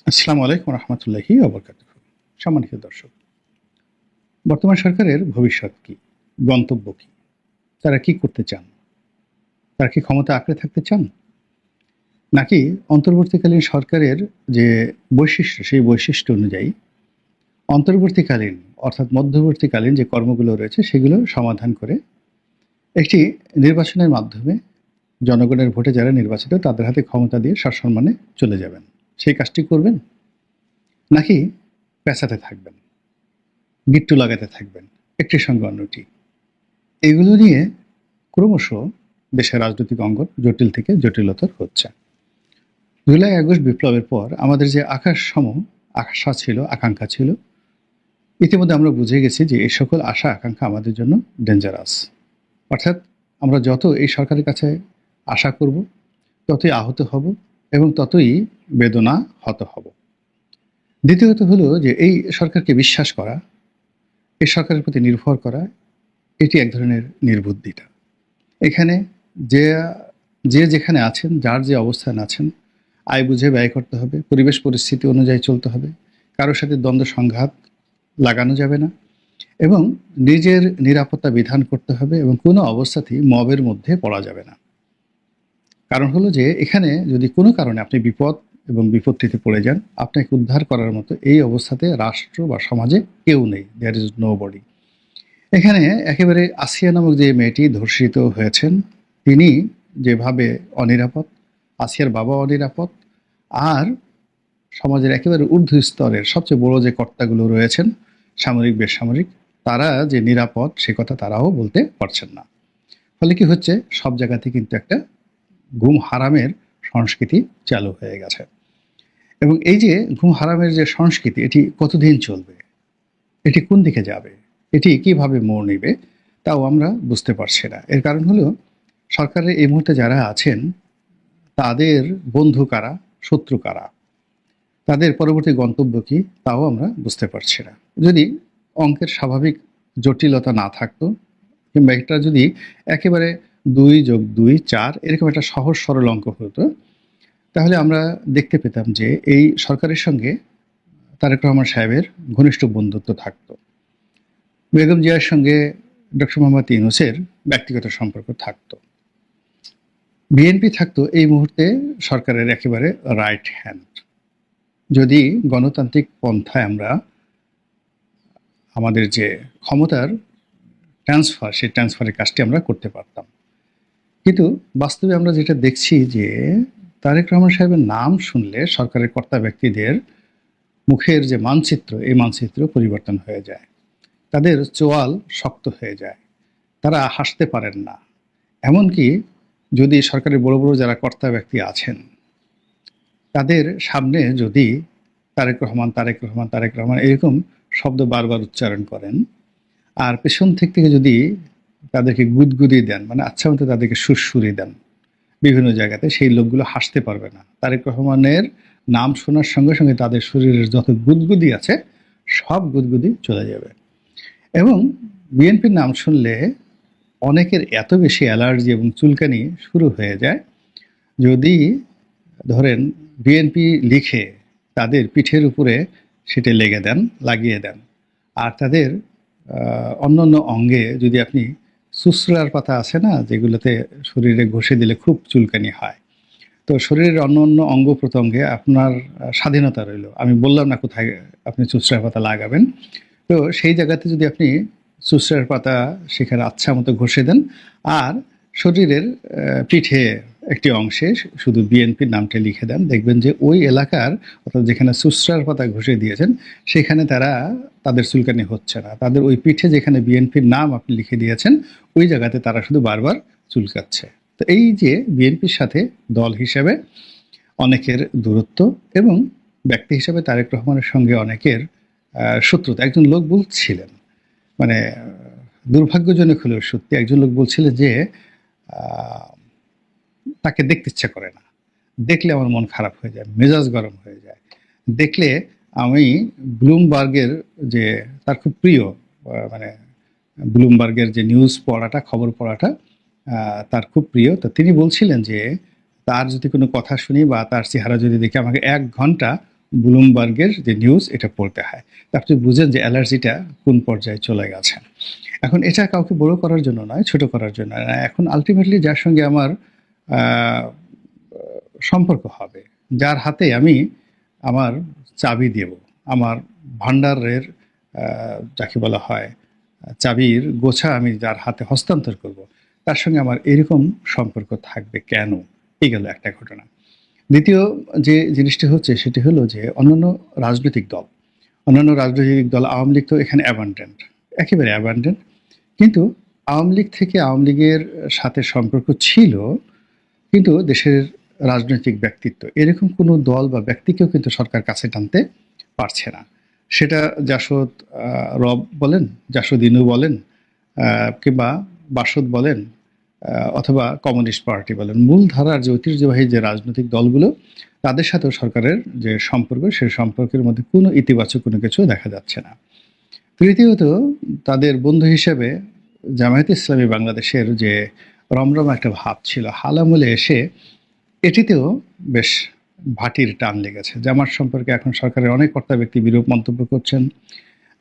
আসসালামু আলাইকুম রহমতুল্লাহি ওবরকাতুহু। সম্মানিত দর্শক, বর্তমান সরকারের ভবিষ্যৎ কি, গন্তব্য কি, তারা কি করতে চান? তারা কি ক্ষমতা আঁকড়ে থাকতে চান, নাকি অন্তর্বর্তীকালীন সরকারের যে বৈশিষ্ট্য সেই বৈশিষ্ট্য অনুযায়ী অন্তর্বর্তীকালীন অর্থাৎ মধ্যবর্তীকালীন যে কর্মগুলো রয়েছে সেগুলো সমাধান করে একটি নির্বাচনের মাধ্যমে জনগণের ভোটে যারা নির্বাচিত তাদের হাতে ক্ষমতা দিয়ে সসম্মানে চলে যাবেন, সেই কাজটি করবেন, নাকি পেঁচাতে থাকবেন, গিট্টু লাগাতে থাকবেন একটির সঙ্গে অন্যটি? এগুলো নিয়ে ক্রমশ দেশের রাজনৈতিক অঙ্গন জটিল থেকে জটিলতর হচ্ছে। জুলাই আগস্ট বিপ্লবের পর আমাদের যে আশা ছিল, আকাঙ্ক্ষা ছিল, ইতিমধ্যে আমরা বুঝে গেছি যে এই সকল আশা আকাঙ্ক্ষা আমাদের জন্য ডেঞ্জারাস। অর্থাৎ আমরা যত এই সরকারের কাছে আশা করব, ততই আহত হব এবং ততই বেদনা হত হব। দ্বিতীয়ত হলো যে এই সরকারকে বিশ্বাস করা, এই সরকারের প্রতি নির্ভর করা, এটি এক ধরনের নির্বুদ্ধিতা। এখানে যে যে যেখানে আছেন, যার যে অবস্থান আছেন, আয় বুঝে ব্যয় করতে হবে, পরিবেশ পরিস্থিতি অনুযায়ী চলতে হবে, কারোর সাথে দ্বন্দ্ব সংঘাত লাগানো যাবে না এবং নিজের নিরাপত্তা বিধান করতে হবে এবং কোনো অবস্থাতেই মবের মধ্যে পড়া যাবে না। কারণ হলো যে এখানে যদি কোনো কারণে আপনি বিপদ এবং বিপত্তিতে পড়ে যান, আপনাকে উদ্ধার করার মতো এই অবস্থাতে রাষ্ট্র বা সমাজে কেউ নেই। There is nobody. এখানে একেবারে আসিয়া নামক যে মেয়েটি ধর্ষিত হয়েছেন, তিনি যেভাবে অনিরাপদ, আসিয়ার বাবা অনিরাপদ, আর সমাজের একেবারে ঊর্ধ্ব স্তরের সবচেয়ে বড় যে কর্তাগুলো রয়েছেন, সামরিক বেসামরিক, তারা যে নিরাপদ সে কথা তারাও বলতে পারছেন না। ফলে কি হচ্ছে, সব জায়গাতে কিন্তু একটা ঘুম হারামের সংস্কৃতি চালু হয়ে গেছে। এবং এই যে ঘুম হারামের যে সংস্কৃতি, এটি কতদিন চলবে, এটি কোন দিকে যাবে, এটি কিভাবে মোড় নেবে, তাও আমরা বুঝতে পারছি না। এর কারণ হলো সরকারের এই মুহূর্তে যারা আছেন তাদের বন্ধু কারা, শত্রু কারা, তাদের পরবর্তী গন্তব্য কি, তাও আমরা বুঝতে পারছি না। যদি অঙ্কের স্বাভাবিক জটিলতা না থাকতো, কিংবা এটা যদি একেবারে 2+2=4 এরকম একটা সহজ সরল অঙ্ক হতো, তাহলে আমরা দেখতে পেতাম যে এই সরকারের সঙ্গে তারেক রহমান সাহেবের ঘনিষ্ঠ বন্ধুত্ব থাকতো, বেগম জিয়ার সঙ্গে ডক্টর মোহাম্মদ ইউনূসের ব্যক্তিগত সম্পর্ক থাকতো, বিএনপি থাকতো এই মুহূর্তে সরকারের একেবারে রাইট হ্যান্ড। যদি গণতান্ত্রিক পন্থায় আমরা আমাদের যে ক্ষমতার ট্রান্সফার, সেই ট্রান্সফারের কাজটি আমরা করতে পারতাম। কিন্তু বাস্তবে আমরা যেটা দেখছি যে তারেক রহমান সাহেবের নাম শুনলে সরকারের কর্তা ব্যক্তিদের মুখের যে মানচিত্র, এই মানচিত্র পরিবর্তন হয়ে যায়, তাদের চোয়াল শক্ত হয়ে যায়, তারা হাসতে পারেন না। এমনকি যদি সরকারের বড় বড় যারা কর্তা ব্যক্তি আছেন তাদের সামনে যদি তারেক রহমান, তারেক রহমান, তারেক রহমান এরকম শব্দ বারবার উচ্চারণ করেন, আর পেছন থেকে যদি তাদেরকে গুদগুদি দেন, মানে আচ্ছা মতো তাদেরকে সুরসুরি দেন বিভিন্ন জায়গাতে, সেই লোকগুলো হাসতে পারবে না। তারেক রহমানের নাম শোনার সঙ্গে সঙ্গে তাদের শরীরের যত গুদগুদি আছে সব গুদগুদি চলে যাবে। এবং বিএনপির নাম শুনলে অনেকের এত বেশি অ্যালার্জি এবং চুলকানি শুরু হয়ে যায়, যদি ধরেন বিএনপি লিখে তাদের পিঠের উপরে সেটা লাগিয়ে দেন, আর তাদের অন্য অন্য অঙ্গে যদি আপনি সুসরার পাতা আছে না, যেগুলোতে শরীরে ঘষে দিলে খুব চুলকানি হয়, তো শরীরের অন্য অন্য অঙ্গ প্রত্যঙ্গে আপনার স্বাধীনতা রইল, আমি বললাম না কোথায় আপনি চুসরার পাতা লাগাবেন, তো সেই জায়গাতে যদি আপনি চুসরার পাতা সেখানে আচ্ছা মতো ঘষে দেন, আর শরীরের পিঠে একটি অংশে শুধু বিএনপির নামটা লিখে দেন, দেখবেন যে ওই এলাকার, অর্থাৎ যেখানে চুসরার পাতা ঘষে দিয়েছেন সেখানে তাদের চুলকানি হচ্ছে না। তাদের ওই পিঠে যেখানে বিএনপির নাম আপনি লিখে দিয়েছেন ওই জায়গাতে তারা শুধু বারবার চুলকাচ্ছে। তো এই যে বিএনপির সাথে দল হিসেবে অনেকের দূরত্ব এবং ব্যক্তি হিসেবে তারেক রহমানের সঙ্গে অনেকের শত্রুতা। একজন লোক বলছিলেন, মানে দুর্ভাগ্যজনক হলেও সত্যি, একজন লোক বলছিলেন যে তাকে দেখতে ইচ্ছা করে না, দেখলে আমার মন খারাপ হয়ে যায়, মেজাজ গরম হয়ে যায়। দেখলে আমি ব্লুমবার্গের যে তার খুব প্রিয়, মানে ব্লুমবার্গের যে নিউজ পড়াটা, খবর পড়াটা তার খুব প্রিয়। তো তিনি বলছিলেন যে তার যদি কোনো কথা শুনি বা তার চেহারা যদি দেখি আমাকে 1 ঘন্টা ব্লুমবার্গের যে নিউজ এটা পড়তে হয়। তা আপনি বুঝেন যে অ্যালার্জিটা কোন পর্যায়ে চলে গেছে। এখন এটা কাউকে বড় করার জন্য নয়, ছোট করার জন্য নয়। এখন আল্টিমেটলি যার সঙ্গে আমার আ সম্পর্ক হবে, যার হাতে আমি আমার চাবি দেব, আমার ভান্ডারের আ যাকে বলা হয় চাবির গোছা আমি যার হাতে হস্তান্তর করব, তার সঙ্গে আমার এরকম সম্পর্ক থাকবে কেন? এই গেল একটা ঘটনা। দ্বিতীয় যে জিনিসটি হচ্ছে সেটি হলো যে অন্যান্য রাজনৈতিক দল আওয়ামী লীগ তো এখানে অ্যাবান্ডেন্ট, একেবারে অ্যাবান্ডেন্ট। কিন্তু আওয়ামী লীগ থেকে আওয়ামী লীগের সাথে সম্পর্ক ছিল, কিন্তু দেশের রাজনৈতিক ব্যক্তিত্ব এরকম কোনো দল বা ব্যক্তিকেও কিন্তু সরকার কাছে টানতে পারছে না। সেটা জাসদ রব বলেন, জাসদ ইনু বলেন, কিংবা বাসদ বলেন, অথবা কমিউনিস্ট পার্টি বলেন, মূলধারার যে ঐতিহ্যবাহী যে রাজনৈতিক দলগুলো, তাদের সাথেও সরকারের যে সম্পর্ক, সেই সম্পর্কের মধ্যে কোনো ইতিবাচক কোনো কিছু দেখা যাচ্ছে না। তৃতীয়ত, তাদের বন্ধু হিসেবে জামায়াতে ইসলামী বাংলাদেশের যে রমরমা একটা ভাব ছিল, হাল আমলে এসে এটিতেও বেশ ভাটির টান লেগেছে। জামাত সম্পর্কে এখন সরকারের অনেক কর্তা ব্যক্তি বিরূপ মন্তব্য করছেন।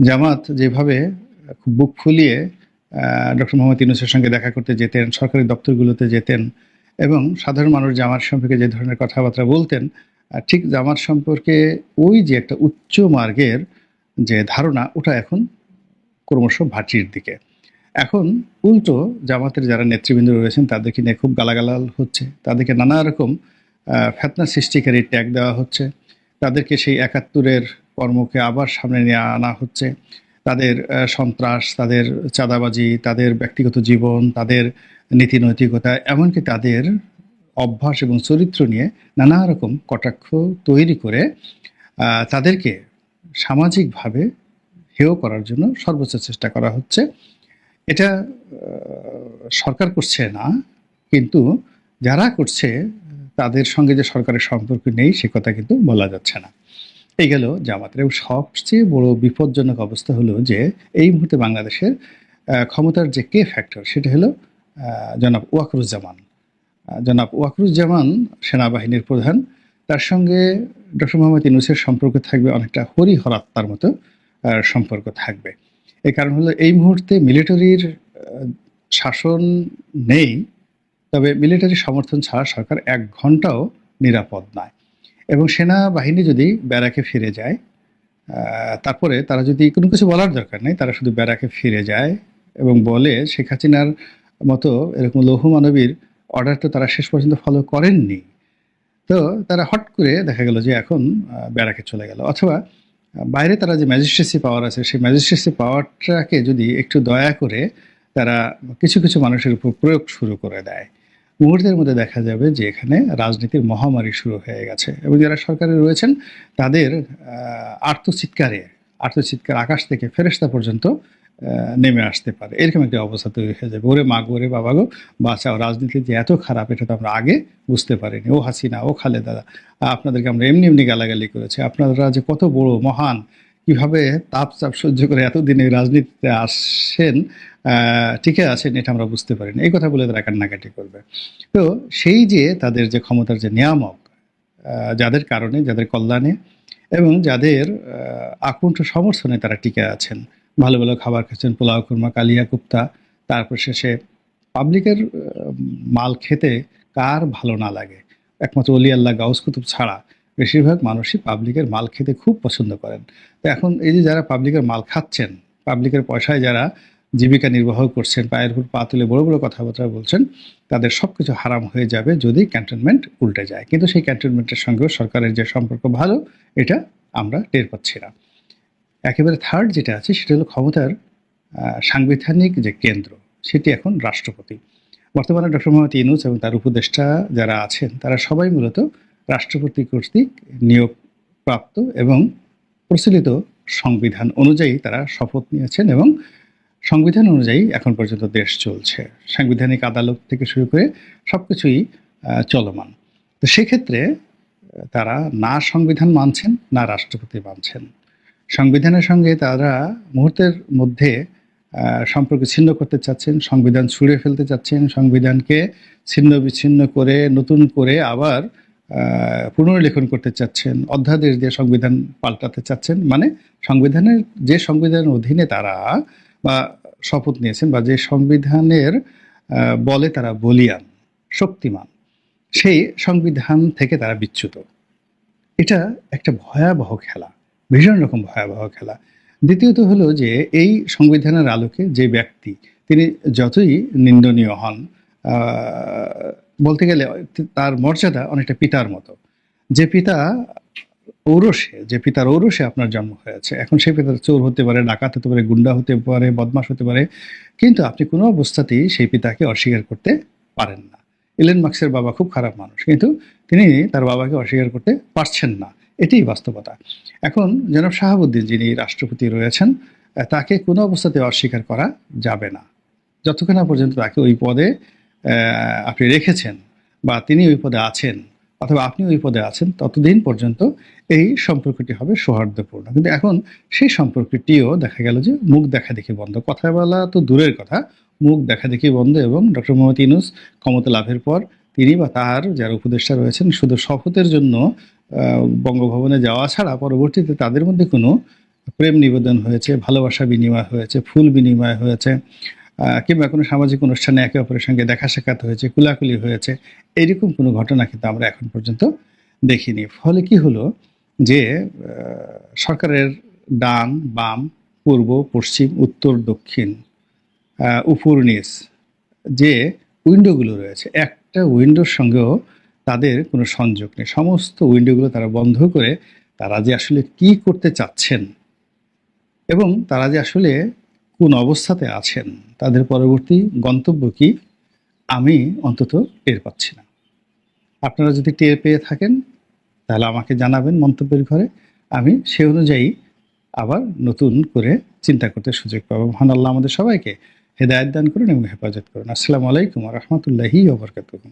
জামাত যেভাবে খুব বুক ফুলিয়ে ডক্টর মোহাম্মদ ইউনূসের সঙ্গে দেখা করতে যেতেন, সরকারি দপ্তরগুলোতে যেতেন এবং সাধারণ মানুষ জামাত সম্পর্কে যে ধরনের কথাবার্তা বলতেন, ঠিক জামাত সম্পর্কে ওই যে একটা উচ্চ মার্গের যে ধারণা, ওটা এখন ক্রমশ ভাটির দিকে। এখন উল্টো জামাতের যারা নেতৃবৃন্দ রয়েছেন তাদেরকে নিয়ে খুব গালাগালাল হচ্ছে, তাদেরকে নানা রকম ফেতনা সৃষ্টিকারী ট্যাগ দেওয়া হচ্ছে, তাদেরকে সেই ৭১-এর কর্মকে আবার সামনে নিয়ে আনা হচ্ছে, তাদের সন্ত্রাস, তাদের চাঁদাবাজি, তাদের ব্যক্তিগত জীবন, তাদের নীতি নৈতিকতা, এমনকি তাদের অভ্যাস এবং চরিত্র নিয়ে নানা রকম কটাক্ষ তৈরি করে তাদেরকে সামাজিকভাবে হেয় করার জন্য সর্বোচ্চ চেষ্টা করা হচ্ছে। এটা সরকার করছে না, কিন্তু যারা করছে তাদের সঙ্গে যে সরকারের সম্পর্ক নেই সে কথা কিন্তু বলা যাচ্ছে না। এই গেল জামাতের। এবং সবচেয়ে বড় বিপজ্জনক অবস্থা হলো যে এই মুহূর্তে বাংলাদেশের ক্ষমতার যে কে ফ্যাক্টর সেটা হলো জনাব ওয়াকরুজ্জামান। জনাব ওয়াকরুজ্জামান সেনাবাহিনীর প্রধান, তার সঙ্গে ডক্টর মোহাম্মদ ইউনূসের সম্পর্ক থাকবে অনেকটা হরিহরাত্মার মতো সম্পর্ক থাকবে। এই কারণ হলো এই মুহূর্তে মিলিটারির শাসন নেই, তবে মিলিটারি সমর্থন ছাড়া সরকার ১ ঘন্টাও নিরাপদ নয়। এবং সেনাবাহিনী যদি ব্যারাকে ফিরে যায়, তারপরে তারা যদি কোনো কিছু বলার দরকার নেই, তারা শুধু ব্যারাকে ফিরে যায় এবং বলে শেখ হাসিনার মতো এরকম লৌহ মানবীর অর্ডার তো তারা শেষ পর্যন্ত ফলো করেননি। তো তারা হট করে দেখা গেল যে এখন ব্যারাকে চলে গেল, অথবা বাইরে তারা যে ম্যাজিস্ট্রেসি পাওয়ার আছে সেই ম্যাজিস্ট্রেসি পাওয়ারটাকে যদি একটু দয়া করে তারা কিছু কিছু মানুষের উপর প্রয়োগ শুরু করে দেয়, মুহূর্তের মধ্যে দেখা যাবে যে এখানে রাজনীতির মহামারী শুরু হয়ে গেছে। এবং যারা সরকারে রয়েছেন তাদের আর্তচিৎকার আকাশ থেকে ফেরেশতা পর্যন্ত নেমে আসতে পারে, এরকম একটা অবস্থা তৈরি হয়ে যাবে। ওরে মা গো, ওরে বাবা গো, বাঁচাও, রাজনীতি যে এত খারাপ এটা তো আমরা আগে বুঝতে পারিনি। ও হাসিনা, ও খালেদা, আপনাদেরকে আমরা এমনি এমনি গালাগালি করেছি, আপনারা যে কত বড় মহান, কিভাবে তাপ চাপ সহ্য করে এতদিনে রাজনীতিতে আসেন, টিকে আছেন, এটা আমরা বুঝতে পারিনি। এই কথা বলে তারা কান্নাকাটি করবে। তো সেই যে তাদের যে ক্ষমতার যে নিয়ামক, যাদের কারণে, যাদের কল্যাণে এবং যাদের আকুণ্ঠ সমর্থনে তারা টিকে আছেন, ভালো ভালো খাবার খাচ্ছেন, পোলাও খুরমা, কালিয়া কুপ্তা, তারপর শেষে পাবলিকের মাল খেতে কার ভালো না লাগে? একমাত্র অলি আল্লাহ গাউস কুতুব ছাড়া বেশিরভাগ মানুষই পাবলিকের মাল খেতে খুব পছন্দ করেন। তো এখন এই যে যারা পাবলিকের মাল খাচ্ছেন, পাবলিকের পয়সায় যারা জীবিকা নির্বাহ করছেন, পায়ের উপর পা তুলে বড় বড় কথাবার্তা বলছেন, তাদের সব কিছু হারাম হয়ে যাবে যদি ক্যান্টনমেন্ট উল্টে যায়। কিন্তু সেই ক্যান্টনমেন্টের সঙ্গেও সরকারের যে সম্পর্ক ভালো, এটা আমরা টের পাচ্ছি না। একেবারে থার্ড যেটা আছে সেটা হলো ক্ষমতার সাংবিধানিক যে কেন্দ্র, সেটি এখন রাষ্ট্রপতি। বর্তমানে ডক্টর মোহাম্মদ ইউনূস এবং তার উপদেষ্টা যারা আছেন তারা সবাই মূলত রাষ্ট্রপতি কর্তৃক নিয়োগপ্রাপ্ত এবং প্রচলিত সংবিধান অনুযায়ী তারা শপথ নিয়েছেন এবং সংবিধান অনুযায়ী এখন পর্যন্ত দেশ চলছে। সাংবিধানিক আদালত থেকে শুরু করে সব কিছুই চলমান। তো সেক্ষেত্রে তারা না সংবিধান মানছেন, না রাষ্ট্রপতি মানছেন। সংবিধানের সঙ্গে তারা মুহূর্তের মধ্যে সম্পর্ক ছিন্ন করতে চাচ্ছেন, সংবিধান ছুঁড়ে ফেলতে চাচ্ছেন, সংবিধানকে ছিন্ন বিচ্ছিন্ন করে নতুন করে আবার পুনর্লেখন করতে চাচ্ছেন, অধ্যাদেশ দিয়ে সংবিধান পাল্টাতে চাচ্ছেন, মানে সংবিধানের যে সংবিধানের অধীনে তারা বা শপথ নিয়েছেন বা যে সংবিধানের বলে তারা বলিয়ান, শক্তিমান, সেই সংবিধান থেকে তারা বিচ্যুত। এটা একটা ভয়াবহ খেলা, ভীষণ রকম ভয়াবহ খেলা। দ্বিতীয়ত হলো যে এই সংবিধানের আলোকে যে ব্যক্তি, তিনি যতই নিন্দনীয় হন, বলতে গেলে তার মর্যাদা অনেকটা পিতার মতো। যে পিতা যে পিতার ঔরসে আপনার জন্ম হয়েছে, এখন সেই পিতা চোর হতে পারে, ডাকাত হতে পারে, গুন্ডা হতে পারে, বদমাশ হতে পারে, কিন্তু আপনি কোনো অবস্থাতেই সেই পিতাকে অস্বীকার করতে পারেন না। ইলেন মার্কসের বাবা খুব খারাপ মানুষ, কিন্তু তিনি তার বাবাকে অস্বীকার করতে পারছেন না, এটাই বাস্তবতা। এখন জনাব শাহাবুদ্দিন যিনি রাষ্ট্রপতি রয়েছেন, তাকে কোনো অবস্থাতে অস্বীকার করা যাবে না যতক্ষণ না পর্যন্ত তাকে ওই পদে আপনি রেখেছেন বা তিনি ওই পদে আছেন অথবা আপনি ওই পদে আছেন, ততদিন পর্যন্ত এই সম্পর্কটি হবে সৌহার্দ্যপূর্ণ। কিন্তু এখন সেই সম্পর্কটিও দেখা গেল যে মুখ দেখা দেখি বন্ধ, কথা বলা তো দূরের কথা, মুখ দেখা দেখি বন্ধ। এবং ডক্টর মোহাম্মদ ইউনূস ক্ষমতা লাভের পর তিনি বা তার যারা উপদেষ্টা রয়েছেন শুধু শপথের জন্য বঙ্গভবনে যাওয়া ছাড়া পরবর্তীতে তাদের মধ্যে কোনো প্রেম নিবেদন হয়েছে, ভালোবাসা বিনিময় হয়েছে, ফুল বিনিময় হয়েছে, কিংবা কোনো সামাজিক অনুষ্ঠানে একে অপরের সঙ্গে দেখা সাক্ষাৎ হয়েছে, কুলাকুলি হয়েছে, এরকম কোনো ঘটনা কিন্তু আমরা এখন পর্যন্ত দেখিনি। ফলে কি হলো যে সরকারের ডান বাম, পূর্ব পশ্চিম, উত্তর দক্ষিণ, উপর নিচ যে উইন্ডোগুলো রয়েছে, একটা উইন্ডোর সঙ্গেও তাদের কোনো সংযোগ নেই। সমস্ত উইন্ডোগুলো তারা বন্ধ করে তারা যে আসলে কি করতে চাচ্ছেন এবং তারা যে আসলে কোন অবস্থাতে আছেন, তাদের পরবর্তী গন্তব্য কি, আমি অন্তত টের পাচ্ছি না। আপনারা যদি টের পেয়ে থাকেন তাহলে আমাকে জানাবেন মন্তব্যের ঘরে, আমি সে অনুযায়ী আবার নতুন করে চিন্তা করতে সুযোগ পাবো। মহান আল্লাহ আমাদের সবাইকে হেদায়েত দান করুন এবং হেফাজত করুন। আসসালামু আলাইকুম ওয়া রাহমাতুল্লাহি ওয়া বারাকাতুহু।